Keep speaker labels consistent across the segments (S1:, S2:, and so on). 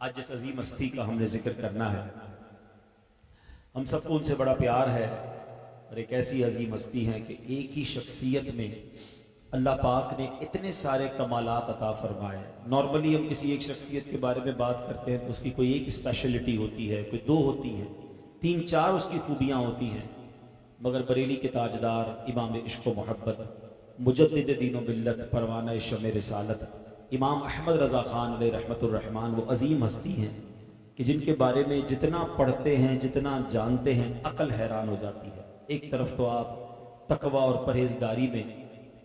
S1: آج جس عظیم ہستی کا ہم نے ذکر کرنا ہے، ہم سب کو ان سے بڑا پیار ہے، اور ایک ایسی عظیم ہستی ہے کہ ایک ہی شخصیت میں اللہ پاک نے اتنے سارے کمالات عطا فرمائے۔ نارملی ہم کسی ایک شخصیت کے بارے میں بات کرتے ہیں تو اس کی کوئی ایک اسپیشلٹی ہوتی ہے، کوئی دو ہوتی ہیں، تین چار اس کی خوبیاں ہوتی ہیں، مگر بریلی کے تاجدار امام عشق و محبت، مجدد دین و ملت، پروانہ شمع رسالت، امام احمد رضا خان علیہ رحمت الرحمن، وہ عظیم ہستی ہیں کہ جن کے بارے میں جتنا پڑھتے ہیں، جتنا جانتے ہیں، عقل حیران ہو جاتی ہے۔ ایک طرف تو آپ تقوی اور پرہیزگاری میں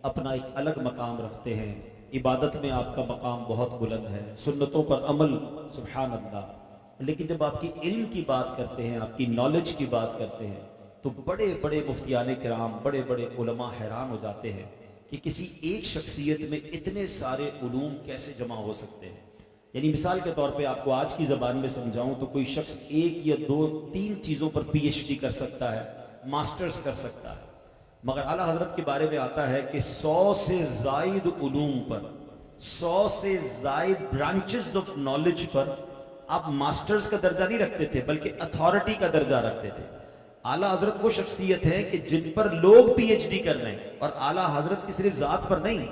S1: اپنا ایک الگ مقام رکھتے ہیں، عبادت میں آپ کا مقام بہت بلند ہے، سنتوں پر عمل سبحان اللہ، لیکن جب آپ کی علم کی بات کرتے ہیں، آپ کی نالج کی بات کرتے ہیں، تو بڑے بڑے مفتیان کرام، بڑے بڑے علماء حیران ہو جاتے ہیں کہ کسی ایک شخصیت میں اتنے سارے علوم کیسے جمع ہو سکتے ہیں۔ یعنی مثال کے طور پہ آپ کو آج کی زبان میں سمجھاؤں تو کوئی شخص ایک یا دو تین چیزوں پر پی ایچ ڈی کر سکتا ہے، ماسٹرز کر سکتا ہے، مگر اعلیٰ حضرت کے بارے میں آتا ہے کہ 100 سے زائد علوم پر، 100 سے زائد برانچز آف نالج پر آپ ماسٹرز کا درجہ نہیں رکھتے تھے بلکہ اتھارٹی کا درجہ رکھتے تھے۔ اعلیٰ حضرت وہ شخصیت ہے کہ جن پر لوگ پی ایچ ڈی کر رہے ہیں، اور اعلیٰ حضرت کی صرف ذات پر نہیں،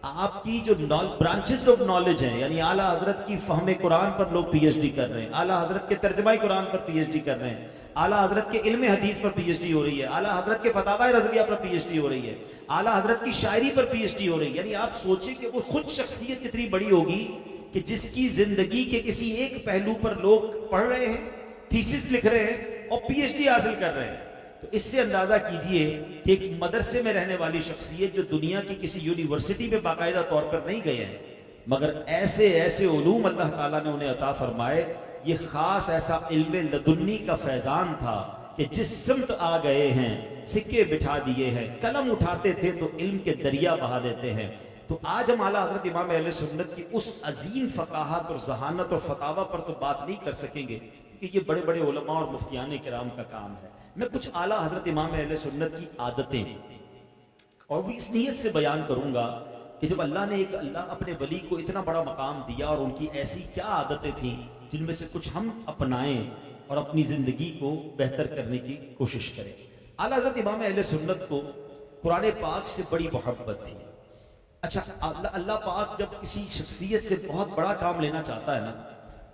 S1: آپ کی جو برانچز آف نالج ہیں، یعنی اعلیٰ حضرت کی فہم قرآن پر لوگ پی ایچ ڈی کر رہے ہیں، اعلیٰ حضرت کے ترجمہ قرآن پر پی ایچ ڈی کر رہے ہیں، اعلیٰ حضرت کے علم حدیث پر پی ایچ ڈی ہو رہی ہے، اعلیٰ حضرت کے فتاوی رضویہ پر پی ایچ ڈی ہو رہی ہے، اعلیٰ حضرت کی شاعری پر پی ایچ ڈی ہو رہی ہے۔ یعنی آپ سوچیں کہ وہ خود شخصیت کتنی بڑی ہوگی کہ جس کی زندگی کے کسی ایک پہلو پر لوگ پڑھ رہے ہیں، تھیسس لکھ رہے ہیں اور پی ایچ ڈی حاصل کر رہے ہیں۔ تو اس سے اندازہ کیجئے کہ ایک مدرسے میں رہنے والی شخصیت جو دنیا کی کسی یونیورسٹی میں باقاعدہ طور پر نہیں گئے ہیں، مگر ایسے ایسے علوم اللہ تعالیٰ نے انہیں عطا فرمائے، یہ خاص ایسا علم لدنی کا فیضان تھا کہ جس سمت آ گئے ہیں سکے بٹھا دیے ہیں، قلم اٹھاتے تھے تو علم کے دریا بہا دیتے ہیں۔ تو آج ہم اعلیٰ حضرت امام اہل سنت کی اس عظیم فقاہت اور ذہانت اور فتاوی پر تو بات نہیں کر سکیں گے کہ یہ بڑے بڑے علماء اور مفتیان کرام کا کام ہے۔ میں کچھ اعلیٰ حضرت امام اہل سنت کی عادتیں اور بھی اس نیت سے بیان کروں گا کہ جب اللہ نے اللہ اپنے ولی کو اتنا بڑا مقام دیا اور ان کی ایسی کیا عادتیں تھیں جن میں سے کچھ ہم اپنائیں اور اپنی زندگی کو بہتر کرنے کی کوشش کریں۔ اعلیٰ حضرت امام اہل سنت کو قرآن پاک سے بڑی محبت تھی۔ اچھا، اللہ پاک جب کسی شخصیت سے بہت بڑا کام لینا چاہتا ہے نا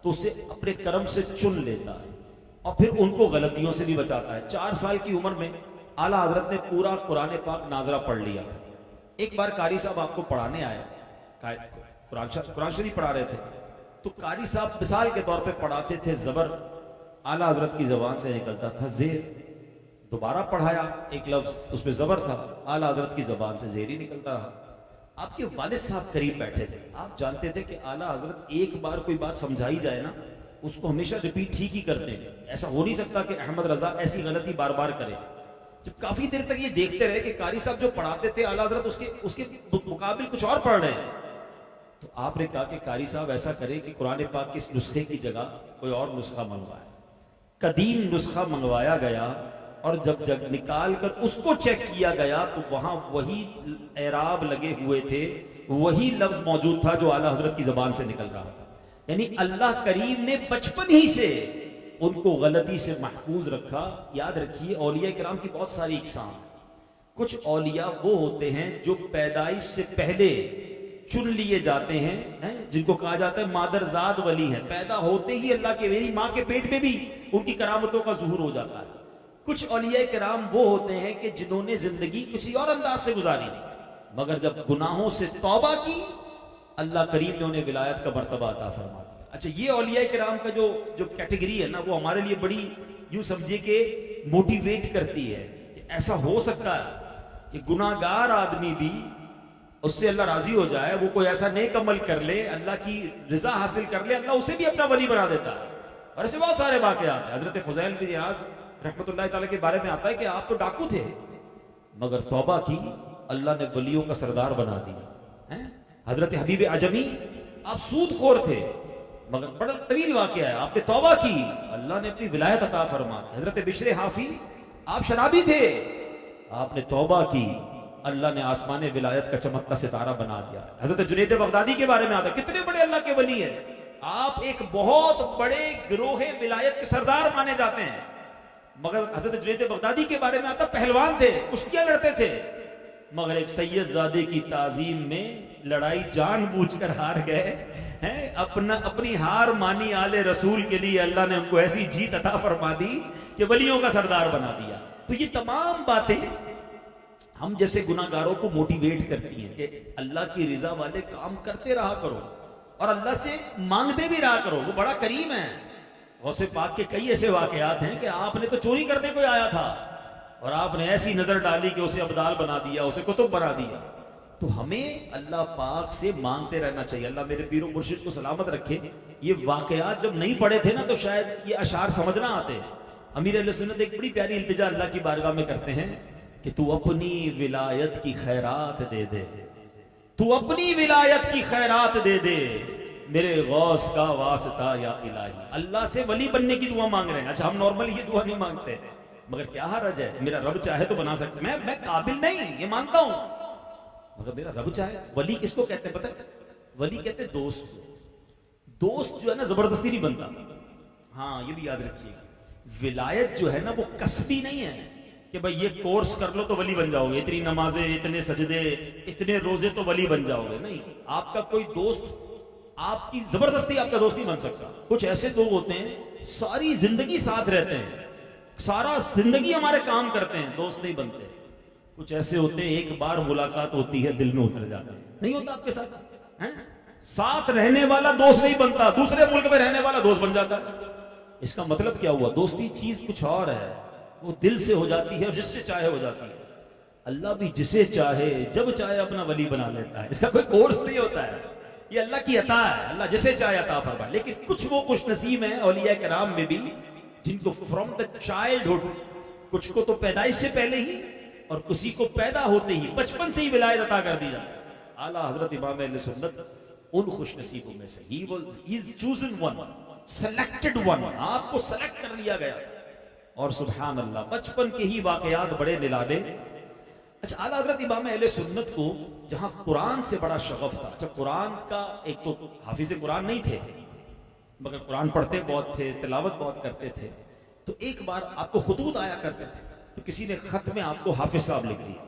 S1: تو اسے اپنے کرم سے چن لیتا ہے اور پھر ان کو غلطیوں سے بھی بچاتا ہے۔ 4 سال کی عمر میں اعلیٰ حضرت نے پورا قرآن پاک ناظرہ پڑھ لیا۔ ایک بار قاری صاحب آپ کو پڑھانے آئے، قرآن شریف پڑھا رہے تھے، تو قاری صاحب مثال کے طور پہ پڑھاتے تھے زبر، اعلیٰ حضرت کی زبان سے نکلتا تھا زیر، دوبارہ پڑھایا ایک لفظ اس پہ زبر تھا، اعلیٰ حضرت کی زبان سے زیر ہی نکلتا رہا۔ آپ کے والد صاحب قریب بیٹھے تھے، آپ جانتے تھے کہ اعلیٰ حضرت ایک بار کوئی بات سمجھائی جائے نا اس کو ہمیشہ ریپیٹ ٹھیک ہی کرتے ہیں، ایسا ہو نہیں سکتا کہ احمد رضا ایسی غلطی بار بار کرے۔ جب کافی دیر تک یہ دیکھتے رہے کہ قاری صاحب جو پڑھاتے تھے اعلیٰ حضرت اس کے مقابل کچھ اور پڑھ رہے ہیں، تو آپ نے کہا کہ قاری صاحب ایسا کرے کہ قرآن پاک کے اس نسخے کی جگہ کوئی اور نسخہ منگوائے۔ قدیم نسخہ منگوایا گیا اور جب نکال کر اس کو چیک کیا گیا تو وہاں وہی اعراب لگے ہوئے تھے، وہی لفظ موجود تھا جو اعلیٰ حضرت کی زبان سے نکل رہا تھا۔ یعنی اللہ کریم نے بچپن ہی سے ان کو غلطی سے محفوظ رکھا۔ یاد رکھیے اولیاء کرام کی بہت ساری اقسام، کچھ اولیاء وہ ہوتے ہیں جو پیدائش سے پہلے چن لیے جاتے ہیں، جن کو کہا جاتا ہے مادرزاد ولی ہیں، پیدا ہوتے ہی اللہ کے میری ماں کے پیٹ میں بھی ان کی کرامتوں کا ظہور ہو جاتا ہے۔ کچھ اولیاء کرام وہ ہوتے ہیں کہ جنہوں نے زندگی کسی اور انداز سے گزاری، مگر جب گناہوں سے توبہ کی اللہ کریم نے انہیں ولایت کا مرتبہ عطا فرما دیا۔ اچھا، یہ اولیاء کرام کا جو کیٹیگری ہے نا وہ ہمارے لیے بڑی یوں سمجھے کہ موٹیویٹ کرتی ہے کہ ایسا ہو سکتا ہے کہ گناہگار آدمی بھی اس سے اللہ راضی ہو جائے، وہ کوئی ایسا نیک عمل کر لے، اللہ کی رضا حاصل کر لے، اللہ اسے بھی اپنا ولی بنا دیتا ہے۔ اور ایسے بہت سارے واقعات ہیں۔ حضرت فضیل بن عیاض رحمۃ اللہ تعالیٰ کے بارے میں آتا ہے کہ آپ تو ڈاکو تھے مگر توبہ کی، اللہ نے ولیوں کا سردار بنا دیا۔ حضرت حبیب عجمی آپ سود خور تھے مگر بڑا طویل واقعہ ہے، آپ نے توبہ کی، اللہ نے اپنی ولایت عطا فرما دی۔ حضرت بشر حافی آپ شرابی تھے، آپ نے توبہ کی، اللہ نے آسمان ولایت کا چمکتا ستارہ بنا دیا۔ حضرت جنید بغدادی کے بارے میں آتا ہے کتنے بڑے اللہ کے ولی ہیں، آپ ایک بہت بڑے گروہ ولایت کے سردار مانے جاتے ہیں، مگر حضرت جنید بغدادی کے بارے میں آتا پہلوان تھے، کشتیاں لڑتے تھے، مگر ایک سید زادے کی تعظیم میں لڑائی جان بوجھ کر ہار گئے ہیں، اپنی ہار مانی آل رسول کے لیے اللہ نے ان کو ایسی جیت عطا فرما دی کہ ولیوں کا سردار بنا دیا۔ تو یہ تمام باتیں ہم جیسے گناہگاروں کو موٹیویٹ کرتی ہیں کہ اللہ کی رضا والے کام کرتے رہا کرو اور اللہ سے مانگتے بھی رہا کرو، وہ بڑا کریم ہے۔ غوث پاک کے کئی ایسے واقعات ہیں کہ آپ نے تو چوری کرنے کو آیا تھا اور آپ نے ایسی نظر ڈالی کہ اسے ابدال بنا دیا، اسے کتب بنا دیا۔ تو ہمیں اللہ پاک سے مانگتے رہنا چاہیے، اللہ میرے پیر و مرشد کو سلامت رکھے۔ یہ واقعات جب نہیں پڑھے تھے نا تو شاید یہ اشعار سمجھ نہ آتے۔ امیر اہل سنت ایک بڑی پیاری التجا اللہ کی بارگاہ میں کرتے ہیں کہ تو اپنی ولایت کی خیرات دے دے، تو اپنی ولایت کی خیرات دے دے، میرے غوث کا واسطہ یا الہی۔ اللہ سے ولی بننے کی دعا مانگ رہے ہیں۔ اچھا ہم نارمل یہ دعا نہیں مانگتے، مگر کیا حرج ہے، میرا رب چاہے تو بنا سکتے، میں قابل نہیں یہ مانتا ہوں، مگر میرا رب چاہے۔ ولی کس کو کہتے ہیں پتہ ہے؟ ولی کہتے ہیں دوست۔ دوست جو ہے نا زبردستی نہیں بنتا، ہاں یہ بھی یاد رکھیے گا۔ ولایت جو ہے نا وہ کسبی نہیں ہے کہ بھئی یہ کورس کر لو تو ولی بن جاؤ گے، اتنی نمازیں، اتنے سجدے، اتنے روزے تو ولی بن جاؤ گے، نہیں۔ آپ کا کوئی دوست آپ کی زبردستی آپ کا دوست نہیں بن سکتا۔ کچھ ایسے لوگ ہوتے ہیں ساری زندگی ساتھ رہتے ہیں، سارا زندگی ہمارے کام کرتے ہیں، دوست نہیں بنتے۔ کچھ ایسے ہوتے ہیں ایک بار ملاقات ہوتی ہے دل میں اتر جاتا ہے، نہیں ہوتا آپ کے ساتھ؟ ساتھ رہنے والا دوست نہیں بنتا، دوسرے ملک میں رہنے والا دوست بن جاتا ہے۔ اس کا مطلب کیا ہوا؟ دوستی چیز کچھ اور ہے، وہ دل سے ہو جاتی ہے اور جس سے چاہے ہو جاتی ہے۔ اللہ بھی جسے چاہے جب چاہے اپنا ولی بنا لیتا ہے، اس کا کوئی کورس نہیں ہوتا ہے، یہ اللہ کی عطا ہے، اللہ جسے چاہے عطا فرمائے۔ لیکن کچھ وہ خوش نصیب ہیں اولیاء کرام میں بھی جن کو فرام دا چائلڈہڈ، کچھ کو تو پیدائش سے پہلے ہی اور کسی کو پیدا ہوتے ہی بچپن سے ہی ولایت عطا کر دی جاتی ہے۔ اعلیٰ حضرت امام اہل سنت ان خوش نصیبوں میں سے، he is chosen one، selected one، آپ کو سلیکٹ کر لیا گیا۔ اور سبحان اللہ بچپن کے ہی واقعات بڑے نلادے۔ اچھا اعلیٰ حضرت امام اہل سنت کو جہاں قرآن سے بڑا شغف تھا، اچھا قرآن کا ایک تو حافظ قرآن نہیں تھے مگر قرآن پڑھتے بہت تھے، تلاوت بہت کرتے تھے، تو ایک بار آپ کو خطوط آیا کرتے تھے تو کسی نے خط میں آپ کو حافظ صاحب لکھ دیا۔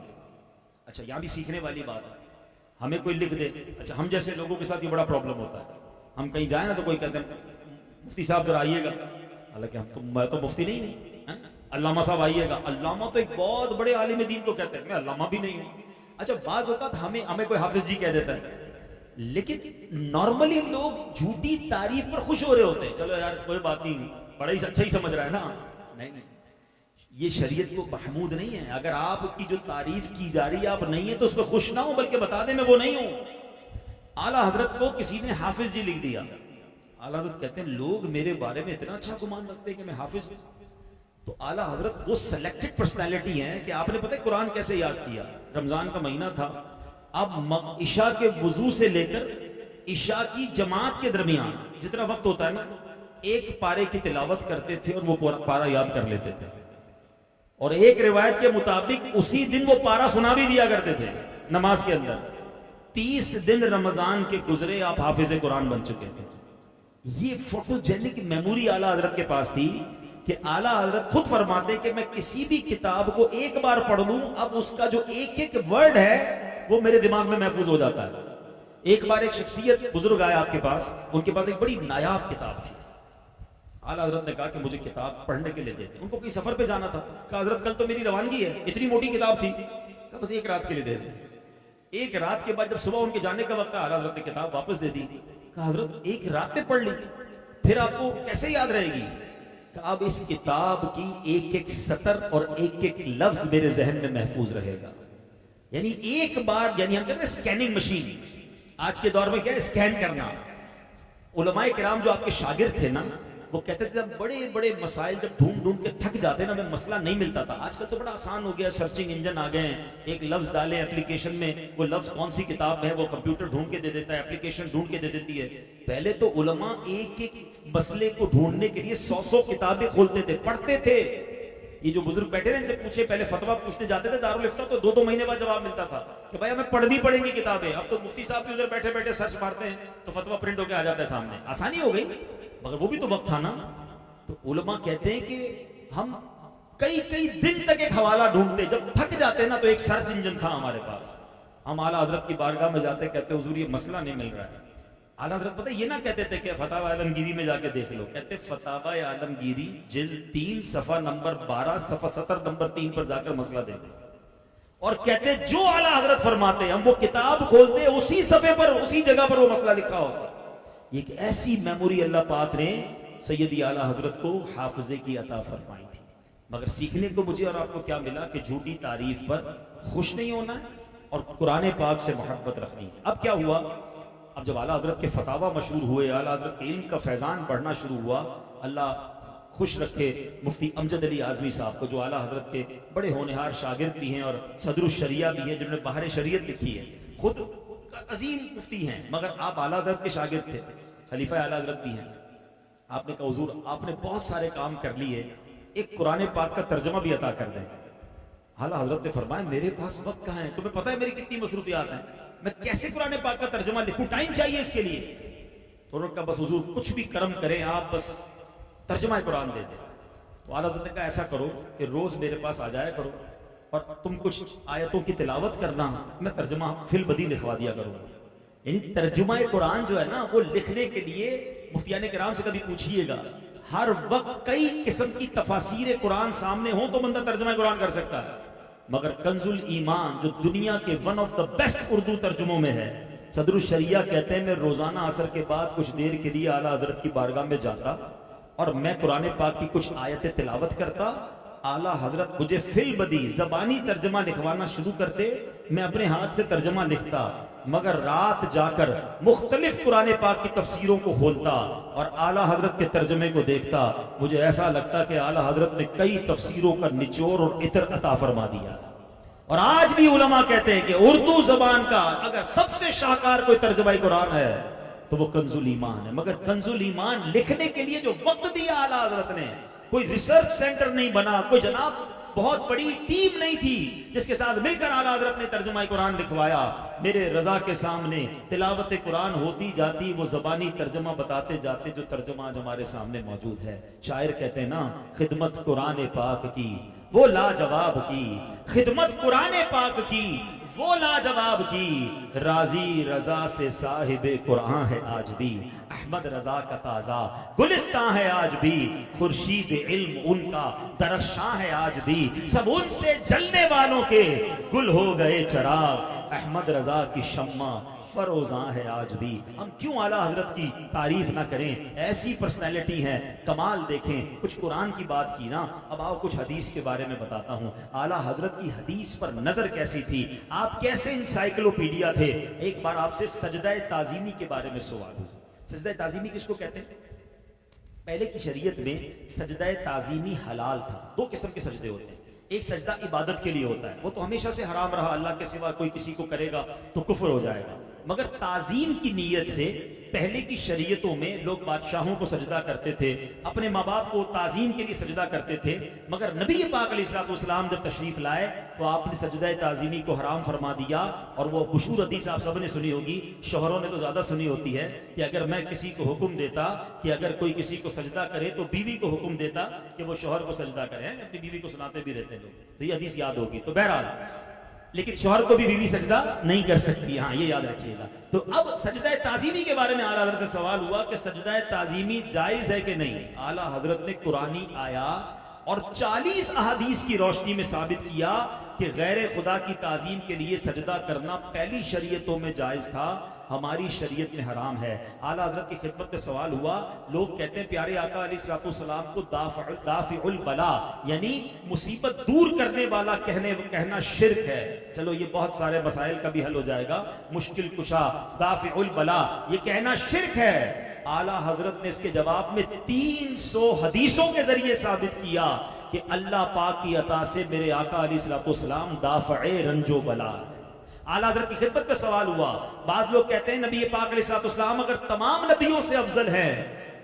S1: اچھا یہاں بھی سیکھنے والی بات ہے، ہمیں کوئی لکھ دے، اچھا ہم جیسے لوگوں کے ساتھ یہ بڑا پرابلم ہوتا ہے، ہم کہیں جائیں نا تو کوئی کہتے ہیں مفتی صاحب ذرا آئیے گا، حالانکہ میں تو مفتی نہیں ہوں، علامہ صاحب آئیے گا۔ علامہ تو ایک بہت بڑے عالم دین کو کہتے ہیں، میں علامہ بھی نہیں ہوں۔ اچھا بعض ہوتا تھا ہمیں کوئی حافظ جی کہہ دیتا ہے، لیکن نارملی لوگ جھوٹی تعریف پر خوش ہو رہے ہوتے ہیں، چلو یار کوئی بات نہیں، بڑا ہی اچھا ہی سمجھ رہا ہے نا، نہیں یہ شریعت کو محمود نہیں ہے۔ اگر آپ کی جو تعریف کی جا رہی ہے آپ نہیں ہے تو اس پہ خوش نہ ہو، بلکہ بتا دیں میں وہ نہیں ہوں۔ اعلیٰ حضرت کو کسی نے حافظ جی لکھ دیا، اعلیٰ حضرت کہتے ہیں لوگ میرے بارے میں اتنا اچھا گمان رکھتے ہیں کہ میں حافظ ہوں۔ تو اعلیٰ حضرت وہ سلیکٹڈ پرسنالٹی ہیں کہ آپ نے پتہ ہے قرآن کیسے یاد کیا؟ رمضان کا مہینہ تھا، اب عشاء کے وضو سے لے کر عشاء کی جماعت کے درمیان جتنا وقت ہوتا ہے نا، ایک پارے کی تلاوت کرتے تھے اور وہ پارا یاد کر لیتے تھے، اور ایک روایت کے مطابق اسی دن وہ پارا سنا بھی دیا کرتے تھے نماز کے اندر۔ 30 دن رمضان کے گزرے آپ حافظ قرآن بن چکے تھے۔ یہ فوٹوجینک میموری اعلیٰ حضرت کے پاس تھی کہ اعلیٰ حضرت خود فرماتے کہ میں کسی بھی کتاب کو ایک بار پڑھ لوں، اب اس کا جو ایک ایک ورڈ ہے وہ میرے دماغ میں محفوظ ہو جاتا ہے۔ ایک بار ایک شخصیت بزرگ آیا آپ کے پاس، ان کے پاس ایک بڑی نایاب کتاب تھی، اعلیٰ حضرت نے کہا کہ مجھے کتاب پڑھنے کے لیے دے دیں۔ ان کو کہیں سفر پہ جانا تھا، کہا حضرت کل تو میری روانگی ہے، اتنی موٹی کتاب تھی، کہا بس ایک رات کے لیے دے دیں۔ ایک رات کے بعد جب صبح ان کے جانے کا وقت تھا، اعلیٰ حضرت نے کتاب واپس دے دی، کہا حضرت ایک رات میں پڑھ لی، پھر آپ کو کیسے یاد رہے گی؟ کہ اب اس کتاب کی ایک ایک سطر اور ایک ایک لفظ میرے ذہن میں محفوظ رہے گا۔ یعنی ایک بار، یعنی ہم کہتے ہیں سکیننگ مشین، آج کے دور میں کیا ہے اسکین کرنا۔ علماء کرام جو آپ کے شاگرد تھے نا، وہ کہتے تھے بڑے بڑے مسائل جب ڈھونڈ ڈھونڈ کے تھک جاتے نا، میں مسئلہ نہیں ملتا تھا۔ آج کل تو بڑا آسان ہو گیا، سرچنگ انجن آ گئے ہیں، ایک لفظ ڈالیں اپلیکیشن میں، وہ لفظ کون سی کتاب میں ہے وہ کمپیوٹر ڈھونڈ کے دے دیتا ہے، اپلیکیشن ڈھونڈ کے دے دیتی ہے۔ پہلے تو علماء ایک ایک مسئلے کو ڈھونڈنے کے لیے 100 کتابیں کھولتے تھے، پڑھتے تھے، یہ جو بزرگ بیٹھے ہیں ان سے پوچھے، پہلے فتوا پوچھنے جاتے تھے دارال افتاء تو 2 مہینے بعد جواب ملتا تھا کہ بھائی ہمیں پڑھنی پڑیں گی کتابیں. اب تو مفتی صاحب بھی ادھر بیٹھے بیٹھے سرچ مارتے ہیں تو فتوا پرنٹ ہو کے آ جاتا ہے سامنے. آسانی ہو گئی مگر وہ بھی تو وقت تھا نا. تو علماء کہتے ہیں کہ ہم کئی دن تک ایک حوالہ ڈھونڈتے، جب تھک جاتے نا تو ایک سرچ انجن تھا ہمارے پاس. ہم اعلیٰ حضرت کی بارگاہ میں جاتے، کہتے حضور یہ مسئلہ نہیں مل رہا ہے. اعلیٰ حضرت پتہ یہ نہ کہتے تھے کہ فتاوی عالمگیری میں جا کے دیکھ لو، کہتے فتاوی عالمگیری جلد 3 صفحہ نمبر 12 صفحہ 70 نمبر 3 پر جا کر مسئلہ دیکھو. اور کہتے جو اعلیٰ حضرت فرماتے ہم وہ کتاب کھولتے اسی صفحے پر اسی جگہ پر وہ مسئلہ لکھا ہوتا. ایک ایسی میموری اللہ پاک نے سیدی اعلیٰ حضرت کو حافظے کی عطا فرمائی تھی. مگر سیکھنے کو مجھے اور آپ کو کیا ملا کہ جھوٹی تعریف پر خوش نہیں ہونا ہے اور قرآن پاک سے محبت رکھنی ہے. اب کیا ہوا، اب جب اعلیٰ حضرت کے فتاوی مشہور ہوئے، اعلیٰ حضرت کے علم کا فیضان بڑھنا شروع ہوا، اللہ خوش رکھے مفتی امجد علی اعظمی صاحب کو جو اعلیٰ حضرت کے بڑے ہونہار شاگرد بھی ہیں اور صدر الشریعہ بھی ہیں، جنہوں نے بہار شریعت لکھی ہے. خود عظیم مفتی ہیں مگر آپ اعلیٰ حضرت کے شاگرد تھے، خلیفہ اعلیٰ حضرت بھی ہیں. آپ نے کہا حضور آپ نے بہت سارے کام کر لیے، ایک قرآن پاک کا ترجمہ بھی عطا کر دیں. اعلیٰ حضرت نے فرمایا میرے پاس وقت کہاں ہے، تمہیں پتہ ہے میری کتنی مصروفیات ہیں، میں کیسے قرآن پاک کا ترجمہ لکھوں، ٹائم چاہیے اس کے لیے. تو انہوں نے کہا بس حضور کچھ بھی کرم کریں آپ بس ترجمہ قرآن دے دیں. تو اعلیٰ حضرت نے کہا ایسا کرو کہ روز میرے پاس آ جایا کرو اور تم کچھ آیتوں کی تلاوت کرنا، میں ترجمہ فی البدی لکھوا دیا کروں. یعنی ترجمہ قرآن جو ہے نا وہ لکھنے کے لیے مفتیان کرام سے کبھی پوچھئے گا، ہر وقت کئی قسم کی تفاسیر قرآن سامنے ہوں تو بندہ ترجمہ قرآن کر سکتا ہے. مگر کنز الایمان جو دنیا کے one of the best Urdu ترجموں میں ہے، صدر الشریعہ کہتے ہیں میں روزانہ عصر کے بعد کچھ دیر کے لیے اعلیٰ حضرت کی بارگاہ میں جاتا اور میں قرآن پاک کی کچھ آیتیں تلاوت کرتا. اعلیٰ حضرت مجھے فی البدی زبانی ترجمہ لکھوانا شروع کرتے، میں اپنے ہاتھ سے ترجمہ لکھتا مگر رات جا کر مختلف قرآن پاک کی تفسیروں کو کھولتا اور اعلیٰ حضرت کے ترجمے کو دیکھتا. مجھے ایسا لگتا کہ اعلیٰ حضرت نے کئی تفسیروں کا نچوڑ اور عطر عطا فرما دیا. اور آج بھی علماء کہتے ہیں کہ اردو زبان کا اگر سب سے شاہکار کوئی ترجمہ قرآن ہے تو وہ کنز الایمان ہے. مگر کنز الایمان لکھنے کے لیے جو وقت دیا اعلیٰ حضرت نے، کوئی ریسرچ سینٹر نہیں بنا، کوئی جناب بہت بڑی ٹیم نہیں تھی جس کے ساتھ مل کر اعلیٰ حضرت نے ترجمہ قرآن لکھوایا. میرے رضا کے سامنے تلاوت قرآن ہوتی جاتی، وہ زبانی ترجمہ بتاتے جاتے جو ترجمہ آج ہمارے سامنے موجود ہے. شاعر کہتے ہیں نا خدمت قرآن پاک کی وہ لاجواب کی، خدمت قرآن پاک کی وہ لاجواب کی، راضی رضا سے صاحب قرآن ہے آج بھی، احمد رضا کا تازہ گلستان ہے آج بھی، خورشید علم ان کا درخشاں ہے آج بھی، سب ان سے جلنے والوں کے گل ہو گئے چراغ، احمد رضا کی شمع فروزاں ہے آج بھی. ہم کیوں اعلیٰ حضرت کی تعریف نہ کریں، ایسی پرسنالٹی ہے، کمال دیکھیں. کچھ قرآن کی بات کی نا، اب آؤ کچھ حدیث کے بارے میں بتاتا ہوں. اعلیٰ حضرت کی حدیث پر نظر کیسی تھی، آپ کیسے انسائیکلوپیڈیا تھے. ایک بار آپ سے سجدہ تعظیمی کے بارے میں سوال ہو. سجدہ تعظیمی کس کو کہتے ہیں؟ پہلے کی شریعت میں سجدہ تعظیمی حلال تھا. 2 قسم کے سجدے ہوتے ہیں. ایک سجدہ عبادت کے لیے ہوتا ہے، وہ تو ہمیشہ سے حرام رہا، اللہ کے سوا کوئی کسی کو کرے گا تو کفر ہو جائے گا. مگر تعظیم کی نیت سے پہلے کی شریعتوں میں لوگ بادشاہوں کو سجدہ کرتے تھے، اپنے ماں باپ کو تعظیم کے لیے سجدہ کرتے تھے. مگر نبی پاک علیہ الصلوۃ والسلام جب تشریف لائے تو آپ نے سجدہ تعظیمی کو حرام فرما دیا. اور وہ مشہور حدیث آپ سب نے سنی ہوگی، شوہروں نے تو زیادہ سنی ہوتی ہے، کہ اگر میں کسی کو حکم دیتا کہ اگر کوئی کسی کو سجدہ کرے تو بیوی کو حکم دیتا کہ وہ شوہر کو سجدہ کرے. اپنی بیوی کو سناتے بھی رہتے ہیں لوگ، تو یہ حدیث یاد ہوگی. تو بہرحال لیکن شوہر کو بھی بیوی سجدہ نہیں کر سکتی، ہاں یہ یاد رکھیے گا. تو اب سجدہ تعظیمی کے بارے میں اعلیٰ حضرت سے سوال ہوا کہ سجدہ تعظیمی جائز ہے کہ نہیں. اعلیٰ حضرت نے قرآنی آیا اور 40 احادیث کی روشنی میں ثابت کیا کہ غیر خدا کی تعظیم کے لیے سجدہ کرنا پہلی شریعتوں میں جائز تھا، ہماری شریعت میں حرام ہے. اعلیٰ حضرت کی خدمت میں سوال ہوا، لوگ کہتے ہیں پیارے آقا علیہ الصلوۃ والسلام کو دافع البلا یعنی مصیبت دور کرنے والا کہنا شرک ہے. چلو یہ بہت سارے مسائل کا بھی حل ہو جائے گا. مشکل کشا دافع البلا یہ کہنا شرک ہے. اعلیٰ حضرت نے اس کے جواب میں 300 حدیثوں کے ذریعے ثابت کیا کہ اللہ پاک کی عطا سے میرے آقا علیہ الصلوۃ والسلام دافع رنج و بلا. اعلیٰ حضرت کی خدمت پہ سوال ہوا، بعض لوگ کہتے ہیں نبی پاک علیہ الصلوۃ والسلام اگر تمام نبیوں سے افضل ہیں